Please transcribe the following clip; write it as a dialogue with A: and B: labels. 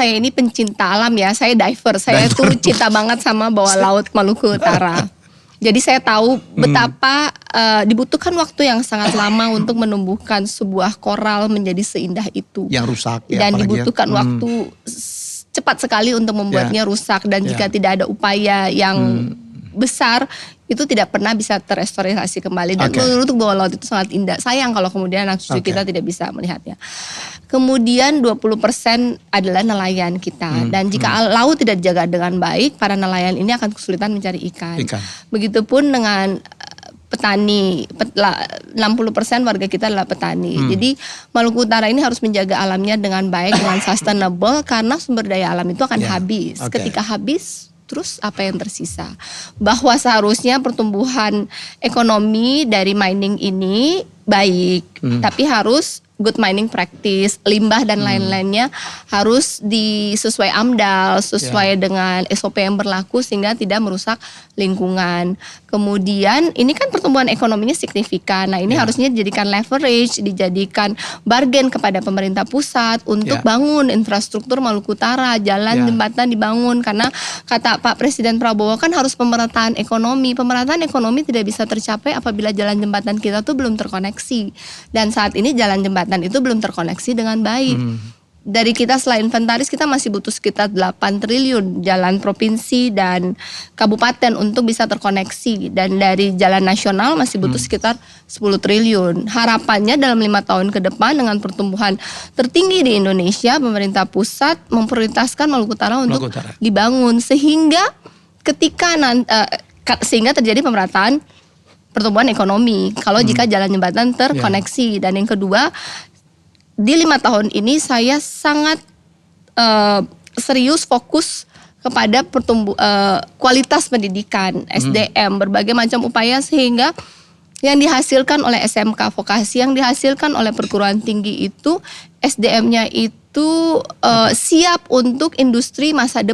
A: saya ini pencinta alam ya, saya diver. Saya tuh cinta banget sama bawah laut Maluku Utara. Jadi saya tahu betapa dibutuhkan waktu yang sangat lama untuk menumbuhkan sebuah koral menjadi seindah itu.
B: Yang rusak ya.
A: Dan dibutuhkan waktu cepat sekali untuk membuatnya rusak. Dan jika tidak ada upaya yang besar, itu tidak pernah bisa terestorasi kembali. Dan untuk bawah laut itu sangat indah. Sayang kalau kemudian anak cucu kita tidak bisa melihatnya. Kemudian 20% adalah nelayan kita. Dan jika laut tidak dijaga dengan baik, para nelayan ini akan kesulitan mencari ikan. Begitupun dengan petani, 60% warga kita adalah petani. Jadi Maluku Utara ini harus menjaga alamnya dengan baik, dengan sustainable, karena sumber daya alam itu akan habis. Ketika habis, terus apa yang tersisa? Bahwa seharusnya pertumbuhan ekonomi dari mining ini baik, tapi harus good mining practice, limbah dan lain-lainnya harus sesuai AMDAL, sesuai dengan SOP yang berlaku sehingga tidak merusak lingkungan. Kemudian ini kan pertumbuhan ekonominya signifikan. Nah ini harusnya dijadikan leverage, dijadikan bargain kepada pemerintah pusat untuk bangun infrastruktur Maluku Utara, jalan, jembatan dibangun. Karena kata Pak Presiden Prabowo kan harus pemerataan ekonomi. Pemerataan ekonomi tidak bisa tercapai apabila jalan jembatan kita tuh belum terkoneksi. Dan saat ini jalan jembatan itu belum terkoneksi dengan baik. Dari kita setelah inventaris kita masih butuh sekitar 8 triliun jalan provinsi dan kabupaten untuk bisa terkoneksi. Dan dari jalan nasional masih butuh sekitar 10 triliun. Harapannya dalam 5 tahun ke depan dengan pertumbuhan tertinggi di Indonesia, pemerintah pusat memprioritaskan Maluku Utara untuk dibangun. Sehingga ketika sehingga terjadi pemerataan pertumbuhan ekonomi kalau jika jalan jembatan terkoneksi. Dan yang kedua, di 5 tahun ini saya sangat serius fokus kepada kualitas pendidikan, SDM, berbagai macam upaya sehingga yang dihasilkan oleh SMK vokasi, yang dihasilkan oleh perguruan tinggi itu SDM-nya itu siap untuk industri masa depan.